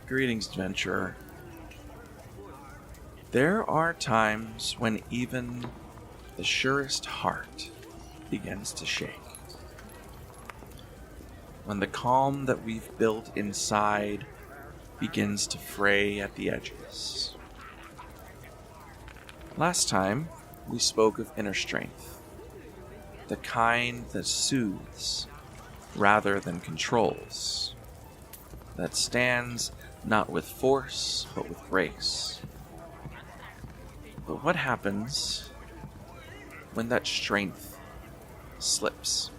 Greetings, adventurer. There are times when even the surest heart begins to shake. When the calm that we've built inside begins to fray at the edges. Last time, we spoke of inner strength, the kind that soothes rather than controls, that stands not with force, but with grace. But what happens when that strength slips?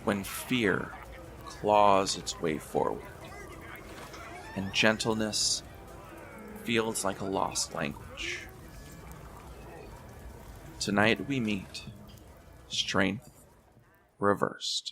When fear claws its way forward, and gentleness feels like a lost language. Tonight we meet strength reversed.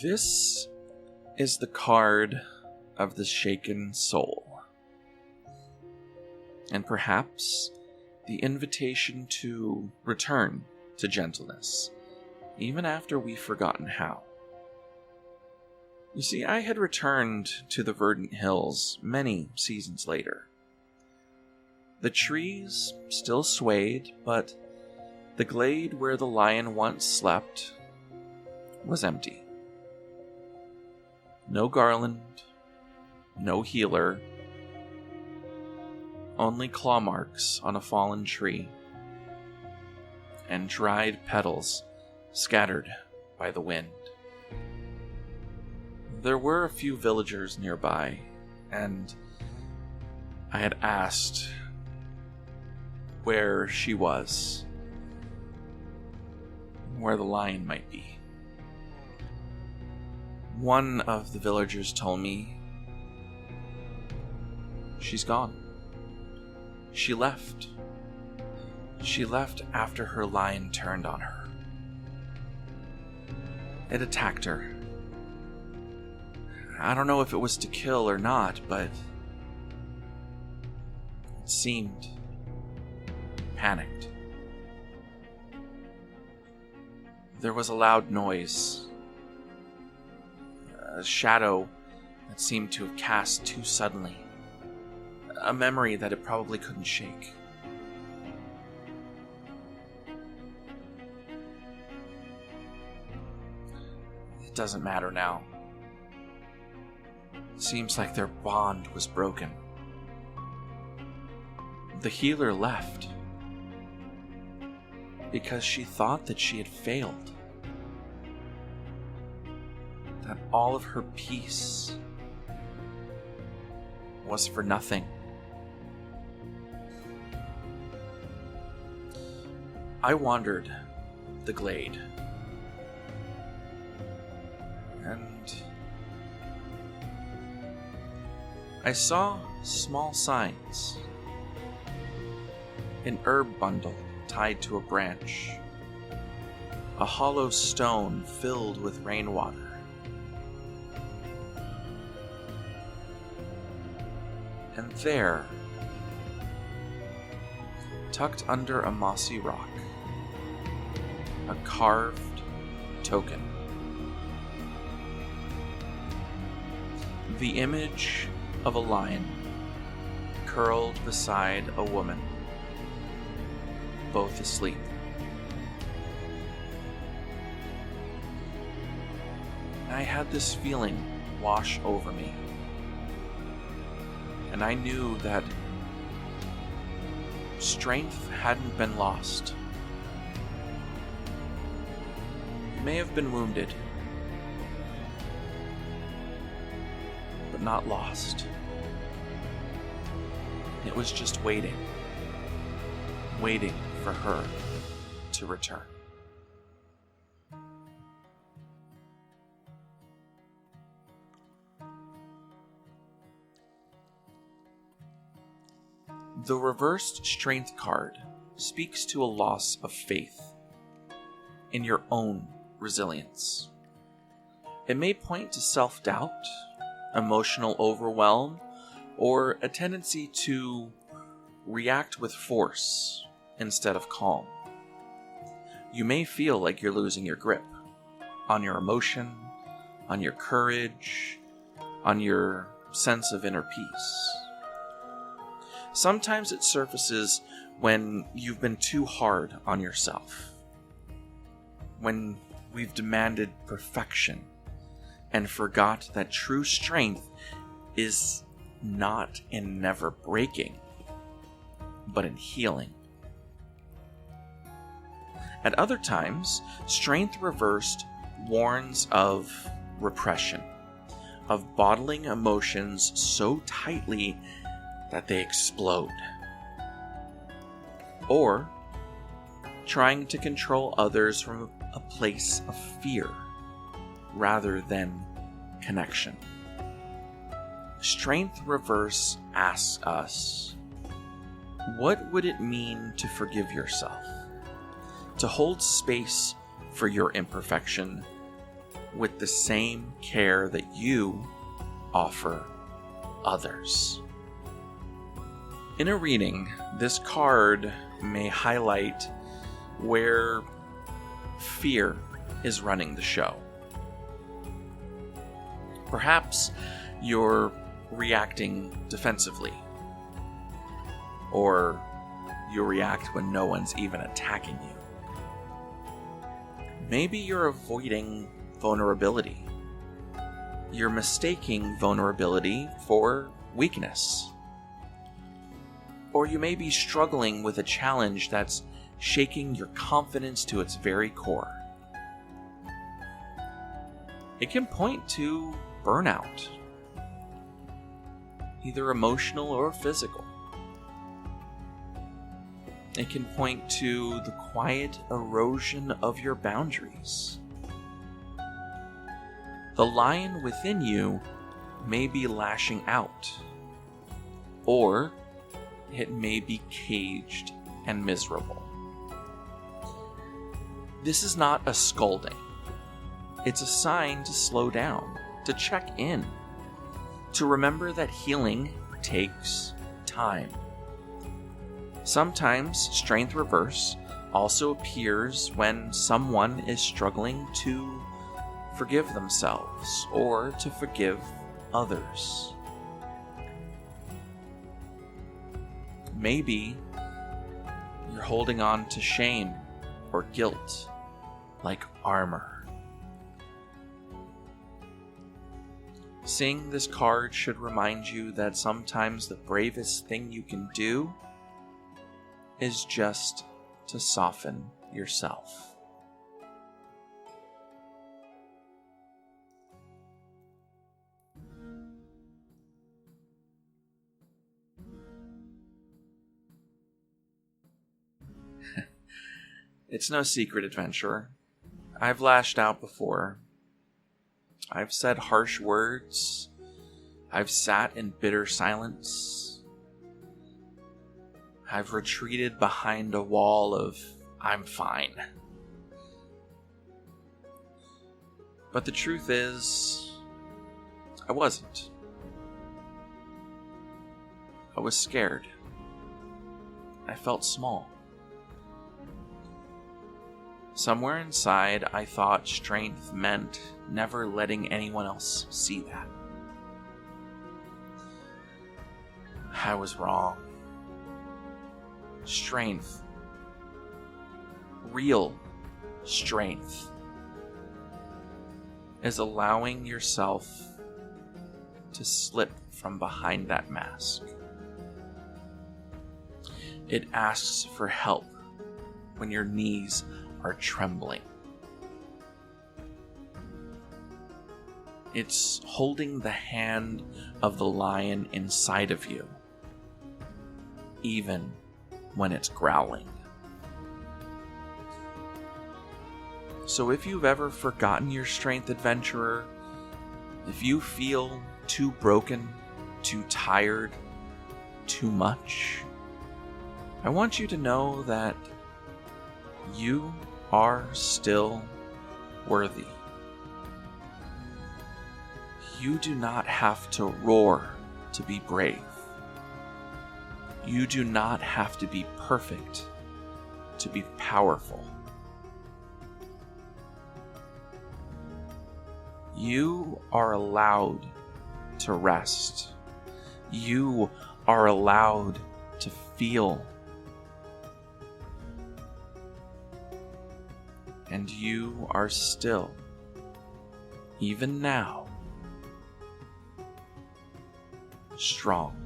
This is the card of the shaken soul, and perhaps the invitation to return to gentleness, even after we've forgotten how. You see, I had returned to the verdant hills many seasons later. The trees still swayed, but the glade where the lion once slept was empty. No garland, no healer, only claw marks on a fallen tree, and dried petals scattered by the wind. There were a few villagers nearby, and I had asked where she was, where the lion might be. One of the villagers told me, she's gone. She left. She left after her lion turned on her. It attacked her. I don't know if it was to kill or not, but it seemed panicked. There was a loud noise. A shadow that seemed to have cast too suddenly. A memory that it probably couldn't shake. It doesn't matter now. It seems like their bond was broken. The healer left because she thought that she had failed. That all of her peace was for nothing. I wandered the glade, and I saw small signs. An herb bundle tied to a branch, a hollow stone filled with rainwater, and there, tucked under a mossy rock, a carved token. The image of a lion curled beside a woman, both asleep. I had this feeling wash over me. And I knew that strength hadn't been lost. It may have been wounded, but not lost. It was just waiting for her to return. The reversed strength card speaks to a loss of faith in your own resilience. It may point to self-doubt, emotional overwhelm, or a tendency to react with force instead of calm. You may feel like you're losing your grip on your emotion, on your courage, on your sense of inner peace. Sometimes it surfaces when you've been too hard on yourself, when we've demanded perfection and forgot that true strength is not in never breaking, but in healing. At other times, strength reversed warns of repression, of bottling emotions so tightly that they explode, or trying to control others from a place of fear rather than connection. Strength Reverse asks us, what would it mean to forgive yourself? To hold space for your imperfection with the same care that you offer others. In a reading, this card may highlight where fear is running the show. Perhaps you're reacting defensively, or you react when no one's even attacking you. Maybe you're avoiding vulnerability. You're mistaking vulnerability for weakness. Or you may be struggling with a challenge that's shaking your confidence to its very core. It can point to burnout, either emotional or physical. It can point to the quiet erosion of your boundaries. The lion within you may be lashing out, or it may be caged and miserable. This is not a scolding. It's a sign to slow down, to check in, to remember that healing takes time. Sometimes Strength Reverse also appears when someone is struggling to forgive themselves or to forgive others. Maybe you're holding on to shame or guilt like armor. Seeing this card should remind you that sometimes the bravest thing you can do is just to soften yourself. It's no secret, adventurer. I've lashed out before. I've said harsh words. I've sat in bitter silence. I've retreated behind a wall of, I'm fine. But the truth is, I wasn't. I was scared. I felt small. Somewhere inside, I thought strength meant never letting anyone else see that. I was wrong. Strength, real strength, is allowing yourself to slip from behind that mask. It asks for help when your knees are trembling. It's holding the hand of the lion inside of you, even when it's growling. So if you've ever forgotten your strength, adventurer, if you feel too broken, too tired, too much, I want you to know that you are still worthy. You do not have to roar to be brave. You do not have to be perfect to be powerful. You are allowed to rest. You are allowed to feel. And you are still, even now, strong.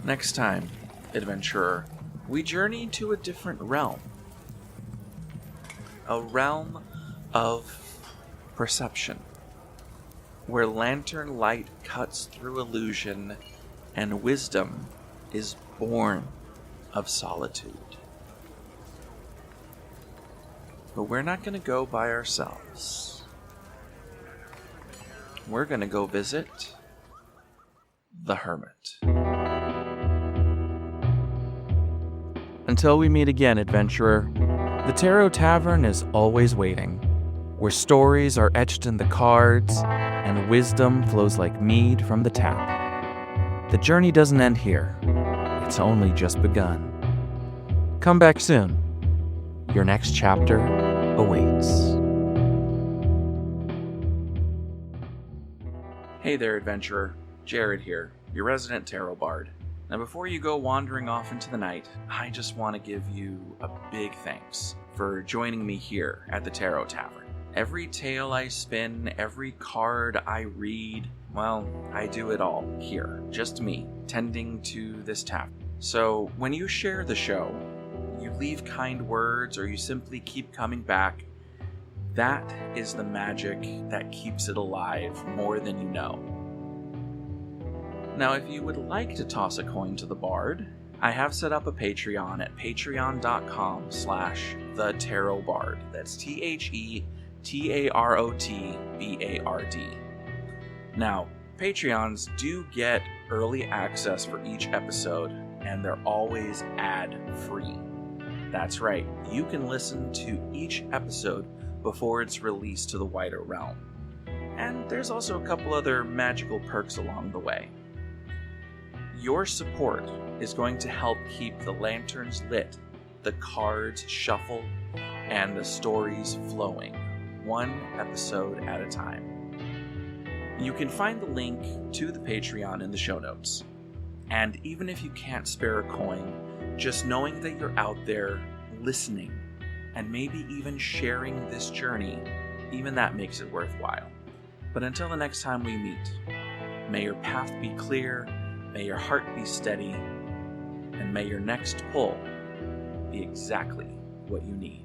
Next time, adventurer, we journey to a different realm. A realm of perception, where lantern light cuts through illusion and wisdom is born of solitude. But we're not going to go by ourselves. We're going to go visit the Hermit. Until we meet again, adventurer, the Tarot Tavern is always waiting, where stories are etched in the cards and wisdom flows like mead from the tap. The journey doesn't end here. It's only just begun. Come back soon. Your next chapter awaits. Hey there, adventurer. Jared here, your resident tarot bard. Now, before you go wandering off into the night, I just want to give you a big thanks for joining me here at the Tarot Tavern. Every tale I spin, every card I read, well, I do it all here, just me, tending to this tavern. So when you share the show, you leave kind words, or you simply keep coming back, that is the magic that keeps it alive more than you know. Now, if you would like to toss a coin to the bard, I have set up a Patreon at patreon.com/thetarotbard. That's TheTarotBard. Now, Patreons do get early access for each episode, and they're always ad-free. That's right, you can listen to each episode before it's released to the wider realm. And there's also a couple other magical perks along the way. Your support is going to help keep the lanterns lit, the cards shuffled, and the stories flowing, one episode at a time. You can find the link to the Patreon in the show notes. And even if you can't spare a coin, just knowing that you're out there listening and maybe even sharing this journey, even that makes it worthwhile. But until the next time we meet, may your path be clear, may your heart be steady, and may your next pull be exactly what you need.